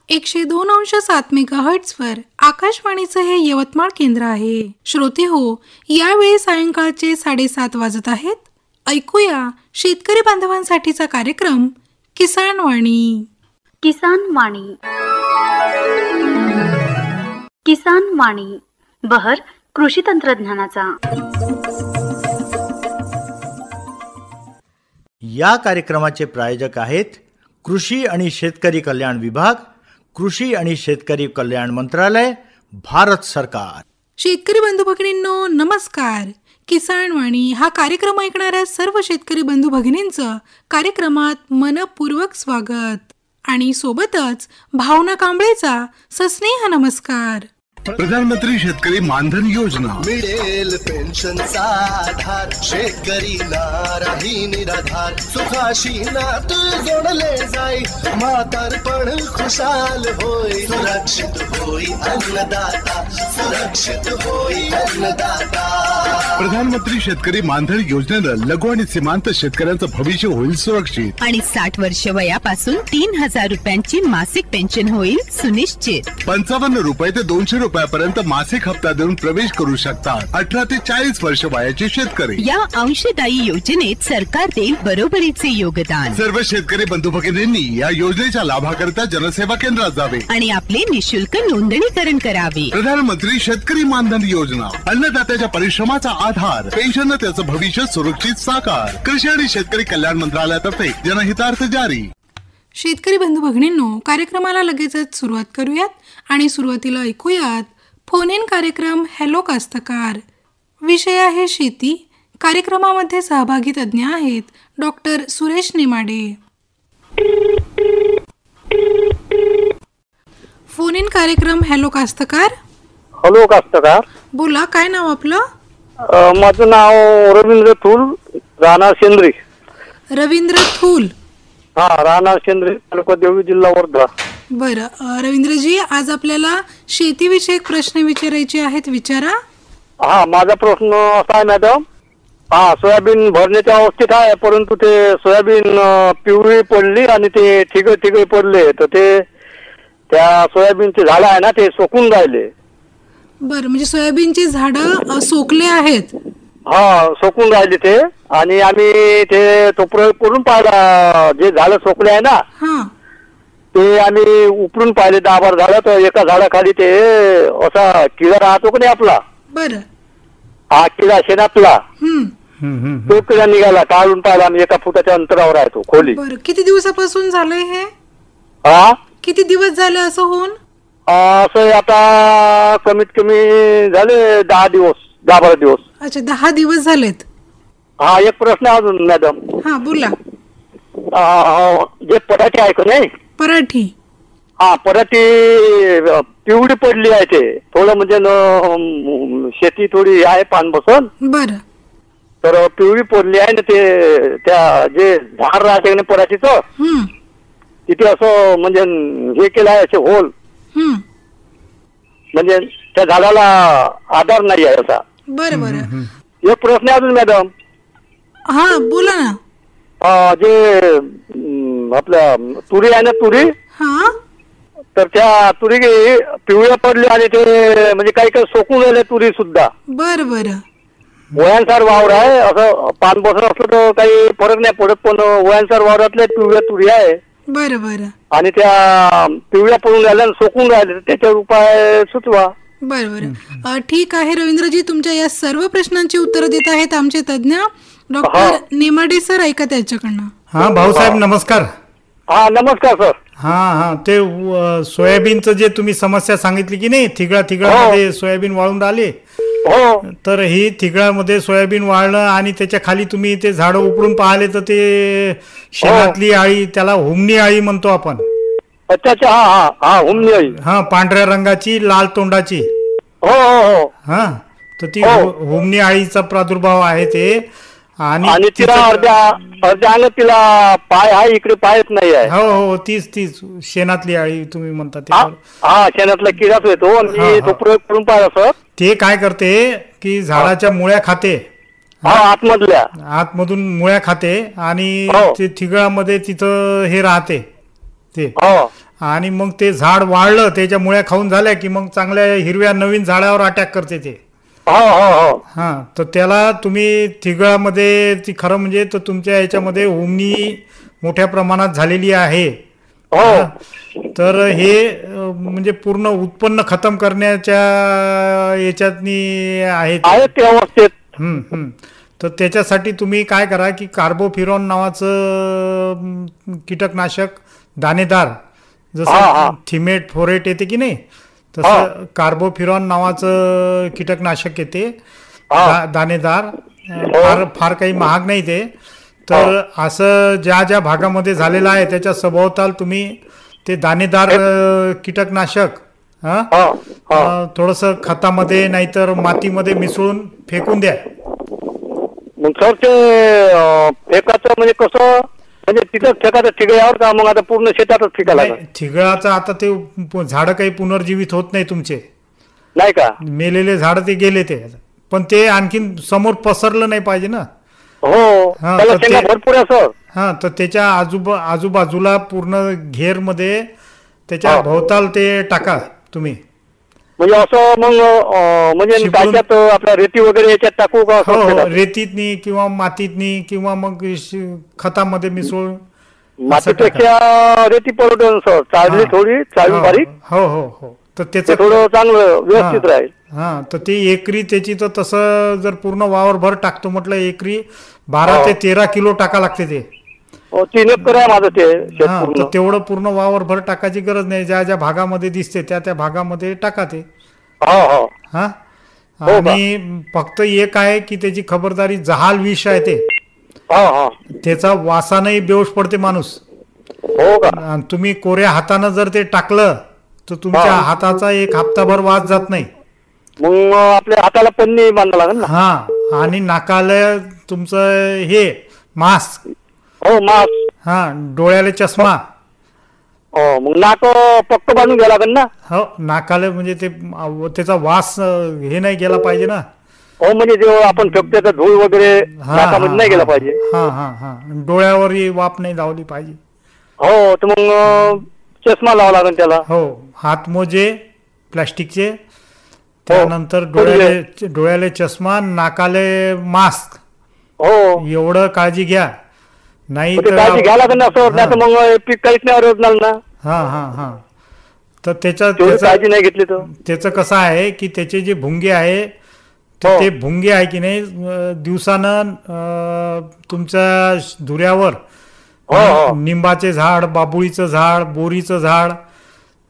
102.7 वर आकाशवाणीचं हे यवतमाळ केंद्र आहे. श्रोते हो, यावेळी सायंकाळचे 7:30 वाजत आहेत. ऐकूया शेतकरी बांधवांसाठीचा कार्यक्रम किसान वाणी. किसान वाणी. किसान वाणी बहर कृषी तंत्रज्ञानाचा. या कार्यक्रमाचे प्रायोजक आहेत कृषी आणि शेतकरी कल्याण विभाग, कृषी आणि शेतकरी कल्याण मंत्रालय, भारत सरकार. शेतकरी बंधू भगिनींनो नमस्कार. किसान वाणी हा कार्यक्रम ऐकणाऱ्या सर्व शेतकरी बंधू भगिनींचं कार्यक्रमात मनपूर्वक स्वागत आणि सोबतच भावना कांबळेचा सस्नेह नमस्कार. प्रधानमंत्री शेतकरी मानधन योजना. मिळेल पेन्शनचा आधार, शेतकरी नाराही निराधार, सुखाशी नात जोडले जाई, म्हातारपण खुशाल होई, सुरक्षित होई अन्नदाता, सुरक्षित होई अन्नदाता. प्रधानमंत्री शेतकरी मानधन योजनेनं लघु आणि सीमांत शेतकऱ्यांचं भविष्य होईल सुरक्षित. आणि 60 वर्ष वयापासून 3,000 रुपयांची मासिक पेन्शन होईल सुनिश्चित. 55 रुपये ते 200 रुपयापर्यंत मासिक हप्ता देऊन प्रवेश करू शकतात 18 ते 40 वर्ष वयाचे शेतकरी. या अंशदायी योजनेत सरकार देईल बरोबरीचे योगदान. सर्व शेतकरी बंधू भगिनींनी या योजनेच्या लाभाकरिता जनसेवा केंद्रात जावे आणि आपले निशुल्क नोंदणीकरण करावे. प्रधानमंत्री शेतकरी मानधन योजना, अन्नदात्याच्या परिश्रमाचा आधार, पेन्शन त्याचं भविष्य सुरक्षित साकार. कृषी आणि शेतकरी कल्याण मंत्रालयातर्फे जनहितार्थ जारी. शेतकरी बंधू भगिनींनो, कार्यक्रमाला लगेचच सुरुवात करूयात आणि सुरुवातीला ऐकूयात फोन इन कार्यक्रम हॅलो कास्तकार. विषय आहे शेती. कार्यक्रमामध्ये सहभागी तज्ज्ञ आहेत doctor Suresh Nemade. Phone in कार्यक्रम हॅलो कास्तकार. हॅलो कास्तकार. बोला, काय नाव आपलं? माझं नाव रवींद्र थूल, राहणार शेंद्री. रवींद्र थूल. हा, राहणार शेंद्री, तालुका देवळी, जिल्हा वर्धा. बरं रवींद्रजी, आज आपल्याला शेतीविषयक प्रश्न विचारायचे आहेत, विचारा. हा, माझा प्रश्न असा आहे मॅडम. हा, सोयाबीन भरण्याच्या अवस्थेत आहे, परंतु ते सोयाबीन पिवळी पडली आणि ते ठिगळे पडले, तर ते त्या सोयाबीनचे झाड आहे ना ते सोकून राहिले. बरं, म्हणजे सोयाबीनची झाडं सोकले आहेत. हा, सोकून राहिले ते, आणि आम्ही तो प्रयोग करून पाहिला. जे झाडं सोकले आहे ना ते आम्ही उपरून पाहिले 10-12 झाडं. तर एका झाडाखाली ते असा किडा राहतो का नाही आपला. बरं. हा किडा शेणातला, तो किडा निघाला. काढून पाहिला आम्ही, 1 फुटाच्या अंतरावर आहे तो खोली. बरं, किती दिवसापासून झालंय हे? हा, किती दिवस झाले असं होऊन? असं आता कमीत कमी झाले 10-12 दिवस. अच्छा, 10 दिवस झालेत. हा, एक प्रश्न अजून मॅडम. हा, बोला. जे पराठी आहे का नाही, पराठी. हा, पराठी पिवळी पडली आहे. ते थोडं म्हणजे शेती थोडी आहे पान बसन. बरं. तर पिवळी पडली आहे ना, ते त्या जे झाड राहते ना पराठीचं, तिथे असं म्हणजे हे केलं आहे, असे होल, म्हणजे त्या झाडाला आधार नाही आहे असा. बरं बरं. एक प्रश्न अजून मॅडम. हा, बोला ना. जे आपल्या तुरी आहे ना, तुरी, तर त्या तुरी पिवळ्या पडल्या आणि ते म्हणजे काही सोकून राहिले तुरी सुद्धा. बरं बरं. वयांसार वावर आहे, असं पान बसत असलं तर काही फरक नाही पडत, पण वयांसार वावरातल्या पिवळ्या तुरी आहे. बरं बरं. आणि त्या पिवळ्या पडून राहिल्या आणि सोकून राहिले, त्याच्यावर उपाय सुचवा. बरं बरं. ठीक आहे रवींद्रजी, तुमच्या या सर्व प्रश्नांची उत्तरं देत आहेत आमचे तज्ज्ञ डॉक्टर नेमाडे सर. ऐका त्याच्याकडनं. हा भाऊसाहेब नमस्कार. हा, नमस्कार सर. हा, ते सोयाबीनचं जे तुम्ही समस्या सांगितली की नाही, ठिगळामध्ये सोयाबीन वाळून राहिले. हो. तर ही ठिगळामध्ये सोयाबीन वाळलं आणि त्याच्या खाली तुम्ही ते झाड उपडून पाहिले तर ते शेणातली आळी, त्याला हुमणी आळी म्हणतो आपण. अच्छा. हा, हुमणी आळी. हा, पांढऱ्या रंगाची, लाल तोंडाची. हो हो हो. हा, तर ती हुमणी आळीचा प्रादुर्भाव आहे ते. आणि तिला अर्ध्या अंग तिला पाय आहे, इकडे पायच नाही आहे. हो हो, तीच शेणातली आळी तुम्ही म्हणता ते. हा, शेणातला किडाच येतो. आणि तो प्रयोग करून पाहिला सर. ते काय करते की झाडाच्या मुळ्या खाते. आतमधून मुळ्या खाते आणि ते ठिगळामध्ये तिथं हे राहते ते. आणि मग ते झाड वाढलं, त्याच्या मुळ्या खाऊन झाल्या की मग चांगल्या हिरव्या नवीन झाडावर अटॅक करते ते. हा, तर त्याला तुम्ही तिघळामध्ये ती खरं म्हणजे तर तुमच्या याच्यामध्ये उमणी मोठ्या प्रमाणात झालेली आहे. तर हे म्हणजे पूर्ण उत्पन्न खतम करण्याच्या याच्यातनी आहे ते अवस्थेत. तर त्याच्यासाठी तुम्ही काय करा की कार्बोफिरॉन नावाचं कीटकनाशक दाणेदार, जसं थिमेट फोरेट येते की नाही, तसं कार्बोफिरॉन नावाचं कीटकनाशक येते दाणेदार. फार काही महाग नाही ते. तर असं ज्या ज्या भागामध्ये झालेलं आहे त्याच्या सभोवताल तुम्ही ते दाणेदार कीटकनाशक थोडस खतामध्ये नाहीतर मातीमध्ये मिसळून फेकून द्या. मग सर ते फेकाचं म्हणजे कसं, म्हणजे तिथं फेकाचं ठिगळ्यावर का मग आता पूर्ण शेतातच फेकायला? ठिगळाचं आता ते झाडं काही पुनर्जीवित होत नाही तुमचे, नाही का? मेलेले झाड ते गेले ते, पण ते आणखीन समोर पसरलं नाही पाहिजे ना. भरपूर आहे. हा, तर त्याच्या आजूबाजूला पूर्ण घेर मध्ये त्याच्या भोवताल ते टाका तुम्ही. म्हणजे असं मग म्हणजे त्याच्यात आपल्या रेती वगैरे याच्यात टाकू का? हो, रेतीतनी किंवा मातीतनी किंवा मग खतामध्ये मिसळून. मातीपेक्षा रेती परवडेल सर, चाळली थोडी, चाळी बारीक. हो हो हो, तर त्याचं थोडं चांगलं व्यवस्थित राहील. हा, तर ते एकरी त्याची तर तसं जर पूर्ण वावरभर टाकतो म्हटलं एकरी 12 ते 13 किलो टाका लागते ते. 3 एकर आहे माझं ते. तर तेवढं पूर्ण वावरभर टाकायची गरज नाही. ज्या ज्या भागामध्ये दिसते त्या त्या भागामध्ये टाका ते. हा, आणि फक्त एक आहे की त्याची खबरदारी, जहाल विष आहे ते, त्याचा वासानंही बेहोश पडते माणूस. आणि तुम्ही कोऱ्या हातानं जर ते टाकलं तर तुमच्या हाताचा एक हप्ताभर वास जात नाही. मग आपल्या हाताला पन्नी बांधावं लागेल ना. हा, आणि नाकाला तुमचं हे मास्क. मास्क. हा, डोळ्याला चष्मा. मग नाक पक्क बांधून घ्यावं लागेल ना. हो, नाकाला म्हणजे ते त्याचा वास हे नाही गेला पाहिजे ना. म्हणजे जेव्हा आपण फेकतो धूळ वगैरे नाकामध्ये नाही गेला पाहिजे. हा हा हा, डोळ्यावरही वाफ नाही लावली पाहिजे. हो, तर मग चष्मा लावा लागेल त्याला. हो, हातमोजे प्लास्टिकचे, त्यानंतर डोळ्याले चष्मा, नाकाले मास्क. हो, एवढं काळजी घ्या. नाही तर काळजी घ्या लागेल ना सर, नाही तर मग पीक काहीच नाही रोजणार ना. हा हा हा, तर काळजी नाही घेतली तर त्याचं कसं आहे की त्याचे जे भुंगे आहे ते भुंगे आहे की नाही, दिवसानं तुमच्या धुऱ्यावर निंबाचे झाड, बाबुळीचं झाड, बोरीचं झाड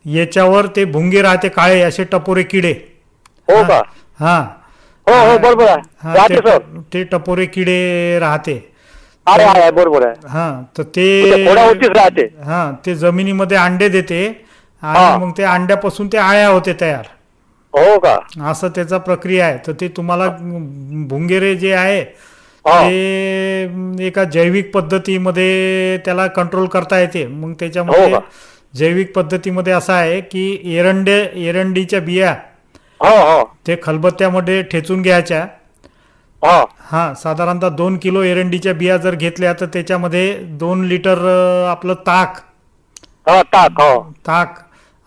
याच्यावर ते भुंगे राहते काळे असे टपोरे किडे. हो का? हा हो, बरोबर आहे. ते टपोरे किडे राहते. बरोबर आहे. हा, तर ते राहते. हा, ते जमिनीमध्ये अंडे देते आणि मग ते अंड्यापासून ते आळ्या होते तयार. हो का? असं त्याचा प्रक्रिया आहे. तर ते तुम्हाला भुंगेरे जे आहे ते एका जैविक पद्धतीमध्ये त्याला कंट्रोल करता येते. मग त्याच्यामध्ये जैविक पद्धतीमध्ये असं आहे की एरंडीच्या बिया ते खलबत्त्यामध्ये ठेचून घ्यायच्या. हा, साधारणतः 2 किलो एरंडीच्या बिया जर घेतल्या तर त्याच्यामध्ये 2 लिटर आपलं ताक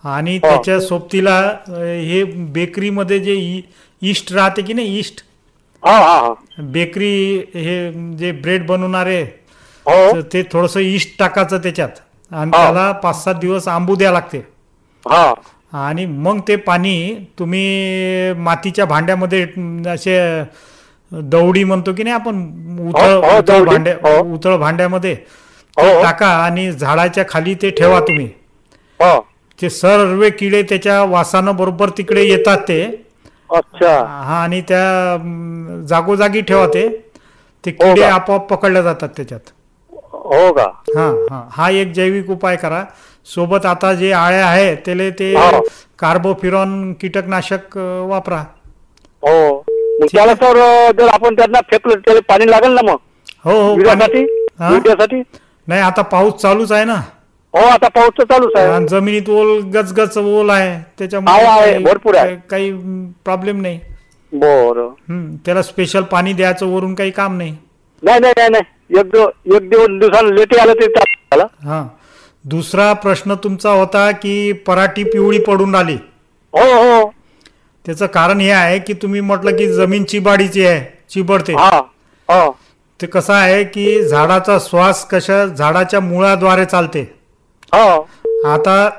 आणि त्याच्या सोबतीला हे बेकरीमध्ये जे ईस्ट राहते की नाही, ईस्ट, बेकरी हे जे ब्रेड बनवणारे, ते थोडस ईस्ट टाकायचं त्याच्यात आणि त्याला 5-7 दिवस आंबू द्या लागते. आणि मग ते पाणी तुम्ही मातीच्या भांड्यामध्ये असे दौडी म्हणतो की नाही आपण, उथळ भांड्यामध्ये टाका आणि झाडाच्या खाली ते ठेवा तुम्ही. ते सर्व किडे त्याच्या वासानं बरोबर तिकडे येतात ते. हा, आणि त्या जागोजागी ठेवा ते किडे आपोआप पकडले जातात त्याच्यात. हो का? हा हा, हा एक जैविक उपाय करा. सोबत आता जे आळ्या आहे त्याला ते कार्बोफिरॉन कीटकनाशक वापरा. हो, त्याला सर जर आपण त्यांना फेकलं त्याला पाणी लागेल ना मग? हो, विड्यासाठी. नाही, आता पाऊस चालूच आहे ना. हो, आता पाऊस तर चालूच आहे. जमिनीत ओल गचगच ओल आहे, त्याच्यामुळे भरपूर आहे, काही प्रॉब्लेम नाही. बरं, त्याला स्पेशल पाणी द्यायचं वरून काही काम नाही. नाही, एक 2 दिवसांना लेटे आलं ते. हा, दुसरा प्रश्न तुमचा होता की पराठी पिवळी पडून आली. हो हो. त्याचं कारण हे आहे की तुम्ही म्हटलं की जमीन चिबाडीची आहे, चिबडते. हा हा. ते कसं आहे की झाडाचा श्वास कशा झाडाच्या मुळाद्वारे चालते. हो. आता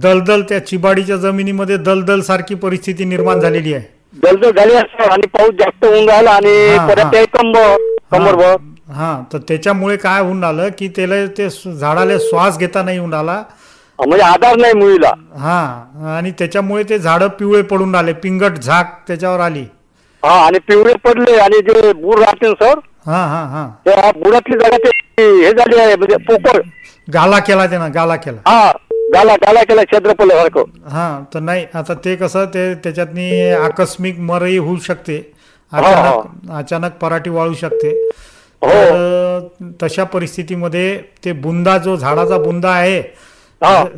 दलदल त्या चिबाडीच्या जमिनीमध्ये दलदल सारखी परिस्थिती निर्माण झालेली आहे. दलदल झाली असं आणि पाऊस जास्त होऊन राहिला आणि परत ते कंबरभर. हा, तर त्याच्यामुळे काय होऊन राहिलं की त्याला ते झाडाला श्वास घेता नाही होऊन राहिला, म्हणजे आधार नाही मुळीला. हा, आणि त्याच्यामुळे ते झाड पिवळे पडून राहिले, पिंगट झाक त्याच्यावर आली. हा, आणि पिवळे पडले आणि जे बूड राहते सर, हा हा हा, त्या बुडातली जागा ते हे झाली आहे, म्हणजे पोकळ गाला केला त्यानं, गाला केला. हा, गाला गाला केला छेद्रपल सारखं. हा, तर नाही आता ते कसं ते त्याच्यातनी आकस्मिक मरही होऊ शकते, अचानक पराठी वाळू शकते. तशा परिस्थितीमध्ये ते बुंदा जो झाडाचा बुंदा आहे,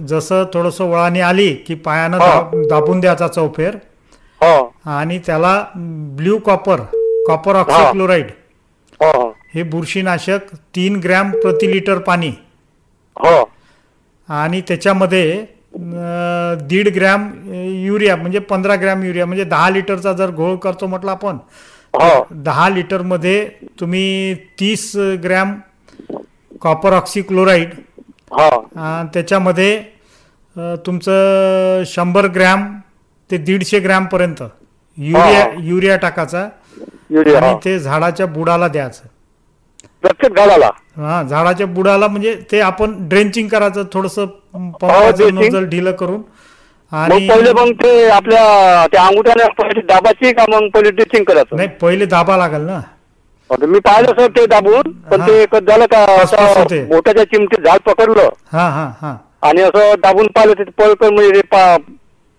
जसं थोडस वळाने आली की पायानं दाबून द्यायचा चौफेर, आणि त्याला ब्ल्यू कॉपर ऑक्सिक्लोराइड हे बुरशीनाशक 3 ग्रॅम प्रति लिटर पाणी, आणि त्याच्यामध्ये 1.5 ग्रॅम युरिया म्हणजे 15 ग्रॅम युरिया, म्हणजे 10 लिटरचा जर घोळ करतो म्हटलं आपण, 10 लिटर मध्ये तुम्ही 30 ग्रॅम कॉपर ऑक्सिक्लोराइड, त्याच्यामध्ये तुमचं 100 ग्रॅम ते 150 ग्रॅम पर्यंत युरिया टाकायचा आणि ते झाडाच्या बुडाला द्यायचं, प्रत्येक झाडाला. हा, झाडाच्या बुडाला, म्हणजे ते आपण ड्रेंचिंग करायचं थोडंसं पंपाचं नोजल ढिलं करून. आणि पहिले मग ते आपल्या त्या अंगुठ्याने दाबाची का मग पहिले ड्रेसिंग करायचं? नाही, पहिले दाबा लागेल ना. मी पाहिलं सर ते दाबून, पण ते झालं का मोठ्याच्या चिमटीत झाड पकडलं, हा हा हा, आणि असं दाबून पाहिलं ते पळकर म्हणजे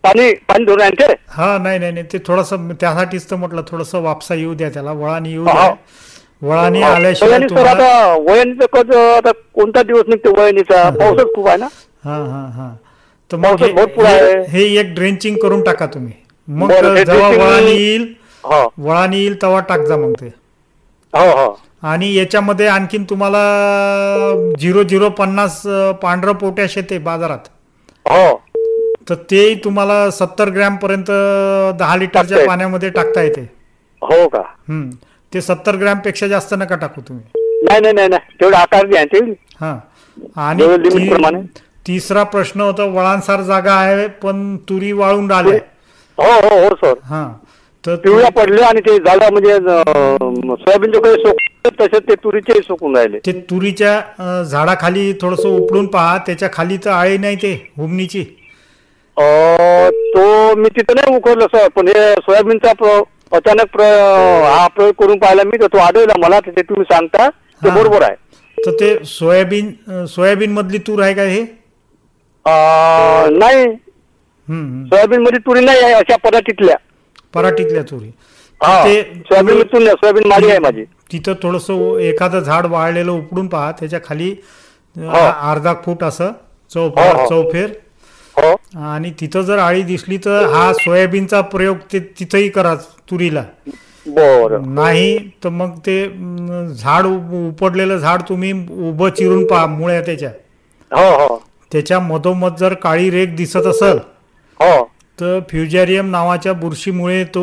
पाणी धरून आणते. हा, नाही नाही नाही, ते थोडंसं त्यासाठीच तर म्हटलं थोडंसं वापसा येऊ द्या त्याला, वळाने येऊ द्या. वळाने आल्याशिवाय सर आता वळणीचं कच आता कोणता दिवस निघते वळणीचा? पाऊसच खूप आहे ना. हा हा हा, तर मग हे एक ड्रेंचिंग करून टाका तुम्ही. मग जेव्हा वळाने येईल तेव्हा टाक जा मग ते. आणि याच्यामध्ये आणखीन तुम्हाला 0050 पांढरं पोटॅश येते बाजारात, तर ते तुम्हाला 70 ग्रॅम पर्यंत 10 लिटरच्या पाण्यामध्ये टाकता येते. हो का? ते 70 ग्रॅम पेक्षा जास्त नका टाकू तुम्ही. नाही नाही नाही, तेवढा आकार द्या. हा, आणि तिसरा प्रश्न होता, वळांसार जागा आहे पण तुरी वाळून राहिल्या. हो हो हो सर. हा, तर पिवळ्या पडले आणि ते झाडा म्हणजे सोयाबीनचे तसेच ते तुरीचे सुकून राहिले. ते तुरीच्या झाडाखाली थोडस उपडून पहा, त्याच्या खाली तर आळे नाही ते हुमणीची. तो मी तिथं नाही उकरलं सर, पण हे सोयाबीनचा अचानक हा प्रयोग करून पाहिला मी, तर तो आढळला मला. ते तुम्ही सांगता ते बरोबर आहे. तर ते सोयाबीन मधली तूर आहे का हे? नाही, सोयाबीन मध्ये तुरी नाही आहे, अशा पराठीतल्या तुरी. सोयाबीन माडी आहे माझी. तिथं थोडस एखादं झाड वाळलेलं उपडून पहा, त्याच्या खाली अर्धा फूट असं चौफेर, आणि तिथं जर आळी दिसली तर हा सोयाबीनचा प्रयोग तिथंही करा तुरीला. नाही तर मग ते झाड उपडलेलं झाड तुम्ही उभं चिरून पहा, मुळ्या त्याच्या मधोमध जर काळी रेख दिसत असेल तर फ्युजारियम नावाच्या बुरशीमुळे तो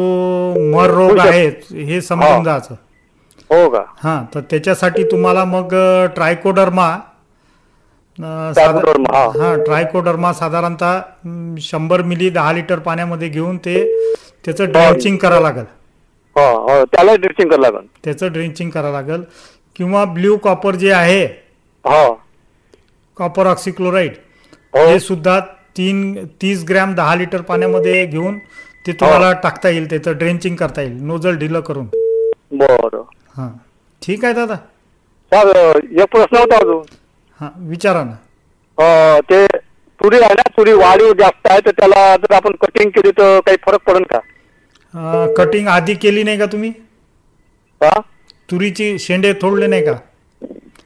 मर रोग आहे हे समजून जायचं. हो का? हा, तर त्याच्यासाठी तुम्हाला मग ट्रायकोडर्मा साधारणतः 100 मिली 10 लिटर पाण्यामध्ये घेऊन त्याचं ड्रेंचिंग करावं लागेल. त्याचं ड्रेंचिंग करावं लागेल. किंवा ब्ल्यू कॉपर जे आहे, कॉपर ऑक्सिक्लोराइड, हे सुद्धा 30 ग्रॅम 10 लिटर पाण्यामध्ये घेऊन ते तुम्हाला टाकता येईल, त्याचं ड्रेंचिंग करता येईल नोजल ढिलं करून. बरं. हा, ठीक आहे दादा. एक प्रश्न होता अजून. हा, विचारा ना. ते तुरी आहे ना, तुरी वाढीव जास्त आहे, तर त्याला जर आपण कटिंग केली तर काही फरक पडेल का? कटिंग आधी केली नाही का तुम्ही? तुरीची शेंडे तोडले नाही का?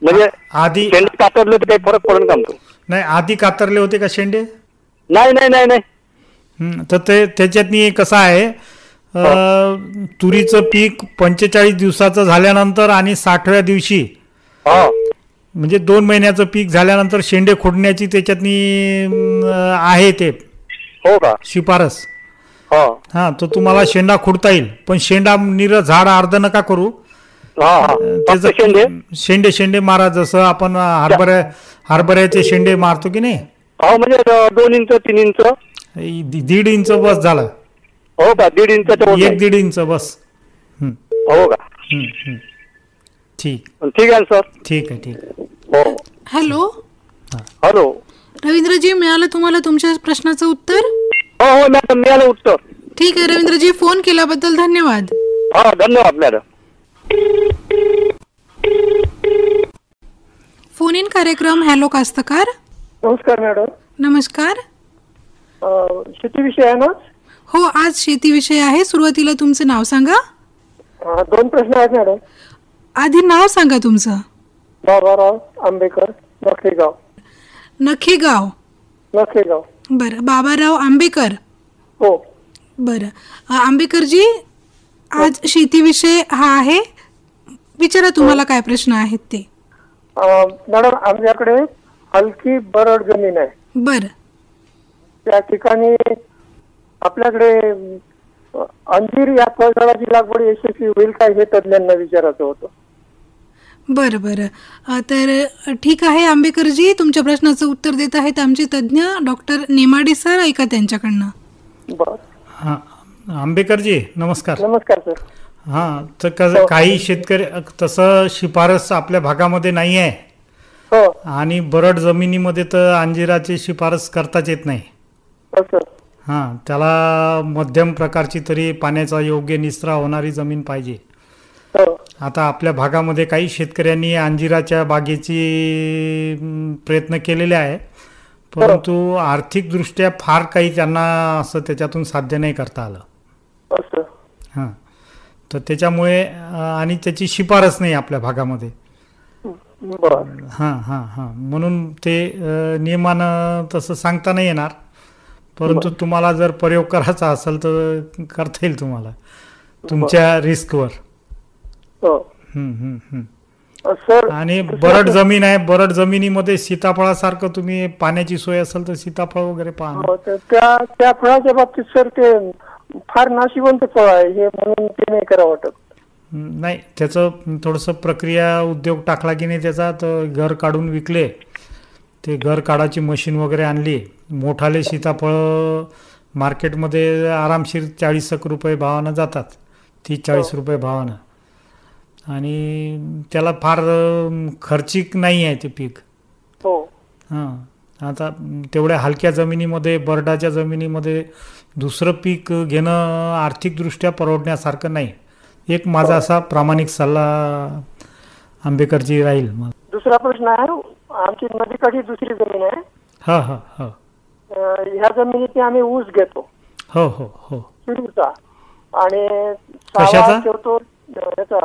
म्हणजे आधी शेंडे कातरले तर काही फरक पडेल का? नाही, आधी कातरले होते का शेंडे? नाही नाही नाही नाही. तर त्याच्यातनी कसं आहे, तुरीचं पीक 45 दिवसाचं झाल्यानंतर आणि 60व्या दिवशी म्हणजे 2 महिन्याचं पीक झाल्यानंतर शेंडे खोडण्याची त्याच्यातनी आहे ते हो का? शिफारस. हा हा, तर तुम्हाला शेंडा खुडता येईल, पण शेंडा झाड अर्ध नका करू. फक्त शेंडे शेंडे मारा, जसं आपण हरभऱ्याचे शेंडे मारतो की नाही. हो, म्हणजे 2 इंच 3 इंच 1.5 इंच बस झालं. हो का? 1.5 इंचाच्या 1.5 इंच बस. हो का? ठीक आहे सर. ठीक आहे. हो. हॅलो हॅलो रवींद्रजी, मिळालं तुम्हाला तुमच्या प्रश्नाचं उत्तर? हो मॅडम, मिळालं उत्तर. ठीक आहे रवींद्रजी, फोन केल्याबद्दल धन्यवाद. हा, धन्यवाद मॅडम. फोन इन कार्यक्रम हॅलो कास्तकार. नमस्कार मॅडम. नमस्कार. शेतीविषयी आहे ना? हो, आज शेतीविषय आहे. सुरुवातीला तुमचं नाव सांगा. 2 प्रश्न आहेत मॅडम. आधी नाव सांगा तुमचं. बाबाराव आंबेकर, नखेगाव. नखेगाव. बरं, बाबाराव आंबेकर. हो. बरं आंबेकरजी, आज शेतीविषय हा आहे. विचारा तुम्हाला काय प्रश्न आहेत ते. मॅडम, आमच्याकडे हलकी बरड जमीन आहे. बरं. त्या ठिकाणी आपल्याकडे अंजीर या फळझाडाची लागवड यशस्वी होईल काय, हे तज्ञांना विचारायचं होतं. बरं. तर ठीक आहे आंबेकरजी, तुमच्या प्रश्नाचं उत्तर देत आहेत आमचे तज्ज्ञ डॉक्टर नेमाडे सर. ऐका त्यांच्याकडनं. हां, आंबेकरजी नमस्कार. नमस्कार सर. हां, तर काही शेतकरी तसं शिफारस आपल्या भागामध्ये नाही आहे. हो. आणि बरड जमिनीमध्ये तर अंजिराची शिफारस करताच येत नाही. हां, त्याला मध्यम प्रकारची तरी पाण्याचा योग्य निचरा होणारी जमीन पाहिजे. आता आपल्या भागामध्ये काही शेतकऱ्यांनी अंजिराच्या बागेची प्रयत्न केलेले आहे, परंतु आर्थिकदृष्ट्या फार काही त्यांना असं त्याच्यातून साध्य नाही करता आलं. हां, तर त्याच्यामुळे आणि त्याची शिफारस नाही आपल्या भागामध्ये. हां, म्हणून ते नियमानं तसं सांगता नाही येणार, परंतु तुम्हाला जर प्रयोग करायचा असेल तर करता येईल तुम्हाला तुमच्या रिस्कवर. आणि बरड जमीन आहे, बरड जमिनीमध्ये सीताफळासारखं तुम्ही पाण्याची सोय असेल तर सीताफळ वगैरे पाहा. त्या फळाच्या बाबतीत सर ते फार नाशिवंत फळ आहे, हे म्हणून ते नाही करावं वाटत. नाही, त्याचं थोडंसं प्रक्रिया उद्योग टाकला की नाही त्याचा, तर घर काढून विकले, ते घर काढायची मशीन वगैरे आणली. मोठाले सीताफळ मार्केटमध्ये आरामशीर 40 रुपये भावानं जातात, 30-40 रुपये भावानं. आणि त्याला फार खर्चिक नाही आहे ते पीक. हां, आता तेवढ्या हलक्या जमिनीमध्ये, बरडाच्या जमिनीमध्ये दुसरं पीक घेणं आर्थिकदृष्ट्या परवडण्यासारखं नाही. एक माझा असा प्रामाणिक सल्ला आंबेकरजी राहील. दुसरा प्रश्न आहे, आमची नदीकाठी दुसरी जमीन आहे. ह्या जमिनीत आम्ही ऊस घेतो. सुरूचा. आणि कशाचा ठेवतो याचा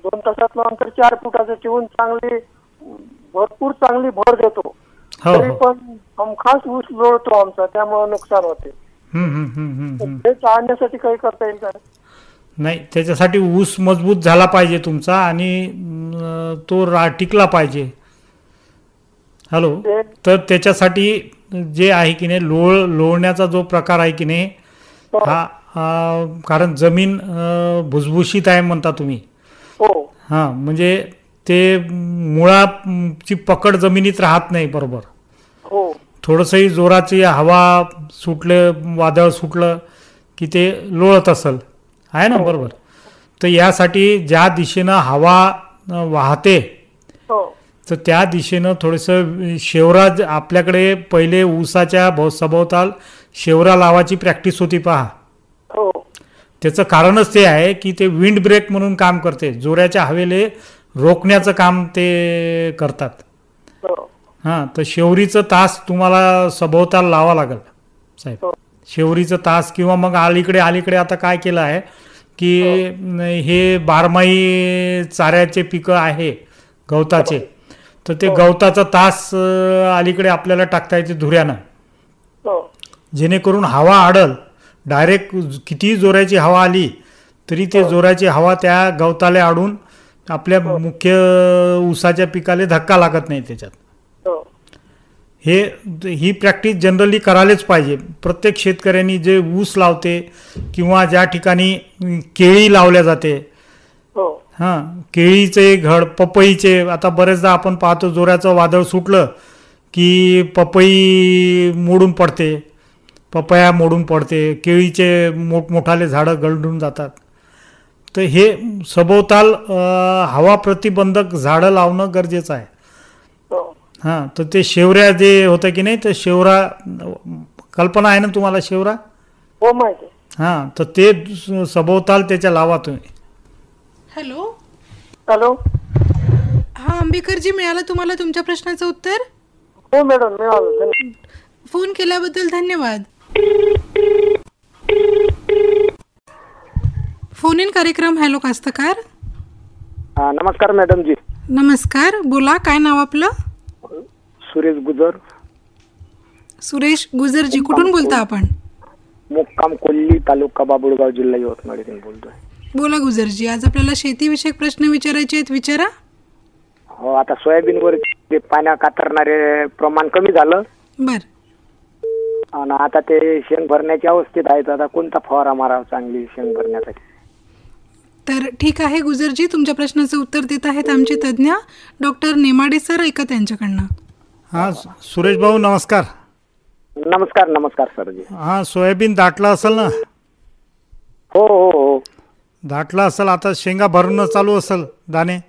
2 तासातलं अंतर 4 फुटाचं ठेवून भरपूर चांगली भर देतो. तरी पण हमखास ऊस लोळतो आमचा, त्यामुळे नुकसान होते. ते टाळण्यासाठी काही करता येईल का? नाही, त्याच्यासाठी ऊस मजबूत झाला पाहिजे तुमचा, आणि तो टिकला पाहिजे. हॅलो, तर त्याच्यासाठी जे आहे की नाही, लोळण्याचा जो प्रकार आहे की नाही, हा कारण जमीन भुसभुशीत आहे म्हणता तुम्ही. हां, म्हणजे ते मुळाची पकड जमिनीत राहत नाही बरोबर. थोडंसंही जोराची हवा सुटलं, वादळ सुटलं की ते लोळत असेल, आहे ना बरोबर. तर यासाठी ज्या दिशेनं हवा वाहते तर त्या दिशेनं थोडंसं शेवरा, आपल्याकडे पहिले ऊसाच्या सभोवताल शेवरा लावायची प्रॅक्टिस होती पहा. त्याचं कारणच ते आहे की ते विंड ब्रेक म्हणून काम करते, जोराच्या हवेले रोखण्याचं काम ते करतात. हां, तर शेवरीचं तास तुम्हाला सभोवताल लावा लागेल साहेब, शेवरीचं तास. किंवा मग अलीकडे आता काय केलं आहे की हे बारमाही चाऱ्याचे पिकं आहे गवताचे, तर ते गवताचा तास अलीकडे आपल्याला टाकता येते धुऱ्यानं, जेणेकरून हवा आडल. डायरेक्ट कितीही जोराची हवा आली तरी ते जोराची हवा त्या गवताला आडून आपल्या मुख्य ऊसाच्या पिकाला धक्का लागत नाही त्याच्यात. ही प्रॅक्टिस जनरली करायलाच पाहिजे. प्रत्येक शेतकऱ्यांनी जे ऊस लावते किंवा ज्या ठिकाणी केळी लावल्या जाते, केळीचे घड, पपईचे, आता बरेचदा आपण पाहतो जोराचं वादळ सुटलं की पपई मोडून पडते, पपया मोडून पडते, केळीचे मोठमोठाले झाडं गळून जातात. तर हे सभोवताल हवा प्रतिबंधक झाडं लावणं गरजेचं आहे. हां, तर ते शेवऱ्या जे होतं की नाही, तर शेवरा कल्पना आहे ना तुम्हाला शेवरा? हो, माहिती. हां, तर ते सभोवताल त्याच्या लावा तुम्ही. हॅलो हॅलो, हा आंबेकरजी, मिळालं तुम्हाला तुमच्या प्रश्नाचं उत्तर? हो मॅडम, मिळालं. फोन केल्याबद्दल धन्यवाद. फोन इन कार्यक्रम हॅलो कास्तकार. नमस्कार मॅडम जी. नमस्कार, बोला, काय नाव आपलं? सुरेश गुजर. सुरेश गुजरजी, कुठून बोलता आपण? मुक्काम कोल्ली, तालुका बाबुळगाव, जिल्हा यवतमाळ इथून बोलतोय. बोला गुजरजी, आज आपल्याला शेतीविषयक प्रश्न विचारायचे आहेत, विचारा. हो, आता सोयाबीनवर पाण्या कातरणारे प्रमाण कमी झालं. बर. आणि आता ते शेंग भरण्याच्या अवस्थेत आहेत. आता कोणता फवारा मारावा चांगली शेंग भरण्यासाठी? तर ठीक आहे गुजरजी, तुमच्या प्रश्नाचं उत्तर देत आहेत आमचे तज्ज्ञ डॉक्टर नेमाडे सर, ऐका त्यांच्याकडनं. हां, सुरेश भाऊ नमस्कार. नमस्कार. नमस्कार सरजी. हां, सोयाबीन दाटलं असेल ना? हो हो हो, दाटलं असेल. आता शेंगा भरणं चालू असेल, दाणे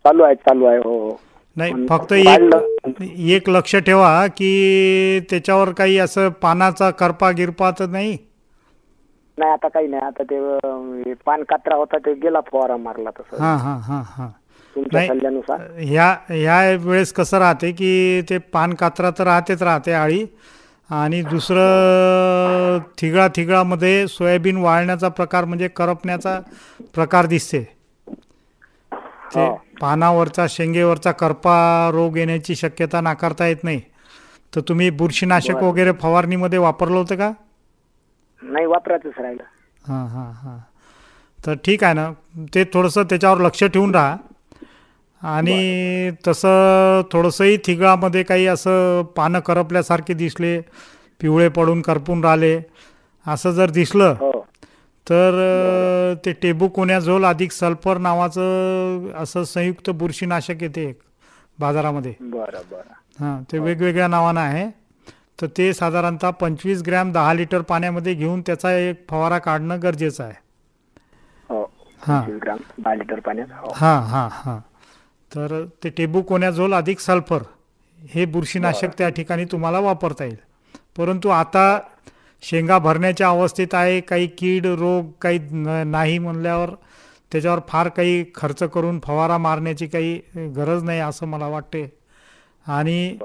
चालू आहे. हो हो. नाही, फक्त एक लक्ष ठेवा की त्याच्यावर काही असं पानाचा करपा गिरपा तर नाही? नाही, आता काही नाही. आता ते पान कात्रा होता, ते गेला फवारा मारला तसं. हां हां हां हां. तुमच्या सल्ल्यानुसार. ह्या वेळेस कसं राहते की ते पान कात्रा तर राहते आळी, आणि दुसरं थिगळामध्ये सोयाबीन वाळण्याचा प्रकार म्हणजे करपण्याचा प्रकार दिसते. ते पानावरचा, शेंगेवरचा करपा रोग येण्याची शक्यता नाकारता येत नाही. तर तुम्ही बुरशीनाशक वगैरे फवारणीमध्ये वापरलं होतं का? नाही, वापरायचंच राहिलं. हां हां हां. तर ठीक आहे ना, ते थोडंसं त्याच्यावर लक्ष ठेवून राहा. आणि तसं थोडंसंही थिगळामध्ये काही असं पानं करपल्यासारखे दिसले, पिवळे पडून करपून राहिले, असं जर दिसलं तर ते टेबुकोनॅझोल अधिक सल्फर नावाचं असं संयुक्त बुरशीनाशक येते एक बाजारामध्ये. हां, ते वेगवेगळ्या नावानं आहे. तर ते साधारणतः 25 ग्रॅम 10 लिटर पाण्यामध्ये घेऊन त्याचा एक फवारा काढणं गरजेचं आहे. हां 10 लिटर पाण्यात. हां हां हां. तर ते टेबुकोनॅझोल अधिक सल्फर हे बुरशीनाशक त्या ठिकाणी तुम्हाला वापरता येईल. परंतु आता शेंगा भरण्याच्या अवस्थेत आहे, काही कीड रोग काही नाही म्हणल्यावर त्याच्यावर फार काही खर्च करून फवारा मारण्याची काही गरज नाही असं मला वाटते. आणि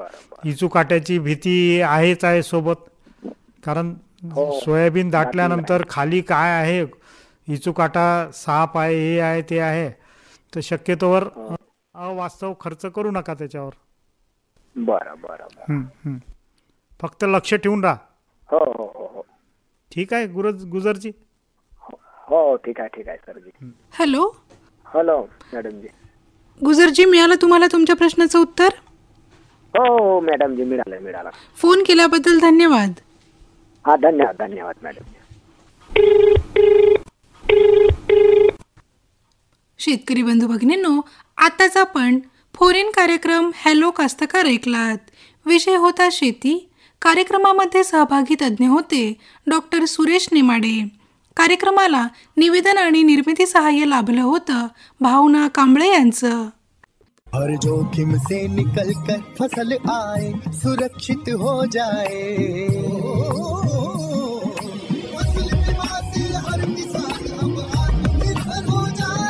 इचूकाट्याची भीती आहेच आहे सोबत, कारण सोयाबीन दाटल्यानंतर खाली काय आहे, इचूकाटा, साप आहे, हे आहे ते आहे. तर शक्यतोवर अवास्तव खर्च करू नका त्याच्यावर. बरं. फक्त लक्ष ठेवून राहा. हो हो हो. ठीक आहे गुजरजी. हो, ठीक आहे सरजी. हॅलो मॅडम जी. गुजरजी, मिळालं तुम्हाला तुमच्या प्रश्नाचं उत्तर? हो मॅडम जी, मिळाला. फोन केल्याबद्दल धन्यवाद. हा, धन्यवाद मॅडम. शेतकरी बंधू भगिनींनो, आताच आपण फोन इन कार्यक्रम हॅलो कास्तकार ऐकलात. विषय होता शेती. कार्यक्रमामध्ये सहभागी तज्ज्ञ होते डॉक्टर सुरेश नेमाडे. कार्यक्रमाला निवेदन आणि निर्मिती सहाय्य लाभलं होतं भावना कांबळे यांचं. हर जोखिम से निकल कर फसल आए, सुरक्षित हो जाए, फसल बीमा से हर किसान अब आत्मनिर्भर हो जाए।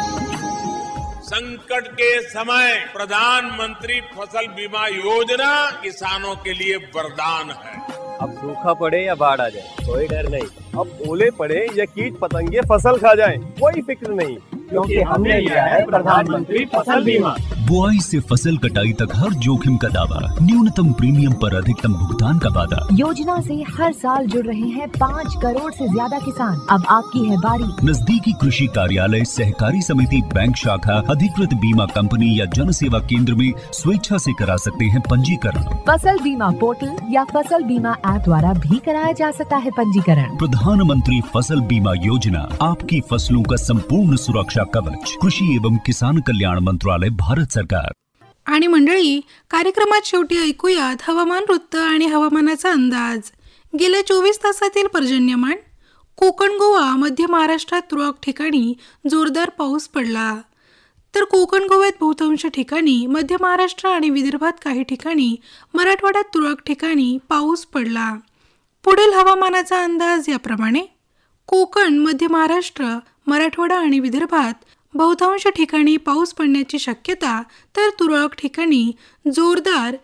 संकट के समय प्रधानमंत्री फसल बीमा योजना किसानों के लिए वरदान है। अब सूखा पड़े या बाढ़ आ जाए कोई डर नहीं, अब ओले पड़े या कीट पतंगे फसल खा जाए कोई फिक्र नहीं, क्योंकि हमने लिया है प्रधानमंत्री फसल बीमा। बुआई से फसल कटाई तक हर जोखिम का दावा, न्यूनतम प्रीमियम पर अधिकतम भुगतान का वादा। योजना से हर साल जुड़ रहे हैं 5 करोड़ से ज्यादा किसान। अब आपकी है बारी। नजदीकी कृषि कार्यालय, सहकारी समिति, बैंक शाखा, अधिकृत बीमा कंपनी या जन सेवा केंद्र में स्वेच्छा से करा सकते हैं पंजीकरण। फसल बीमा पोर्टल या फसल बीमा ऐप द्वारा भी कराया जा सकता है पंजीकरण। प्रधानमंत्री फसल बीमा योजना, आपकी फसलों का संपूर्ण सुरक्षा कवच। कृषि एवं किसान कल्याण मंत्रालय, भारत सरकार। आणि मंडळी, कार्यक्रमात शेवटी ऐकूयात हवामान वृत्त आणि हवामानाचा अंदाज. गेल्या 24 तासातील पर्जन्यमान. कोकण, गोवा, मध्य महाराष्ट्रात तुरळक ठिकाणी जोरदार पाऊस पडला, तर कोकण गोव्यात बहुतांश ठिकाणी, मध्य महाराष्ट्र आणि विदर्भात काही ठिकाणी, मराठवाड्यात तुरळक ठिकाणी पाऊस पडला. पुढील हवामानाचा अंदाज याप्रमाणे. कोकण, मध्य महाराष्ट्र, मराठवाडा आणि विदर्भात बहुतांश ठिकाणी पाऊस पडण्याची शक्यता, तर तुरळक ठिकाणी जोरदार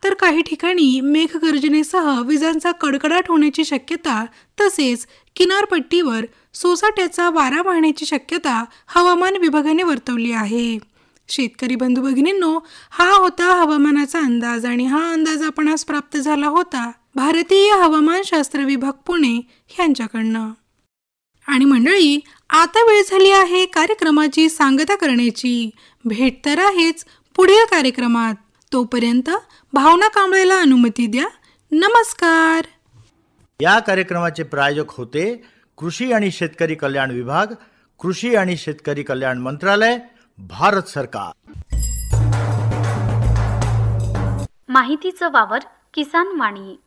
तर काही ठिकाणी मेघगर्जनेसह विजांचा कडकडाट होण्याची शक्यता, तसेच किनारपट्टीवर सोसाट्याचा वारा वाहण्याची शक्यता हवामान विभागाने वर्तवली आहे. शेतकरी बंधू भगिनींनो, हा होता हवामानाचा अंदाज आणि हा अंदाज आपणास प्राप्त झाला होता भारतीय हवामानशास्त्र विभाग पुणे यांच्याकडनं. आणि मंडळी, आता वेळ झाली आहे कार्यक्रमाची सांगता करण्याची. भेट तर आहेच पुढील कार्यक्रमात. तोपर्यंत भावना कांबळेला अनुमती द्या. नमस्कार. या कार्यक्रमाचे प्रायोजक होते कृषी आणि शेतकरी कल्याण विभाग, कृषी आणि शेतकरी कल्याण मंत्रालय, भारत सरकार. माहितीचा वावर किसान वाणी.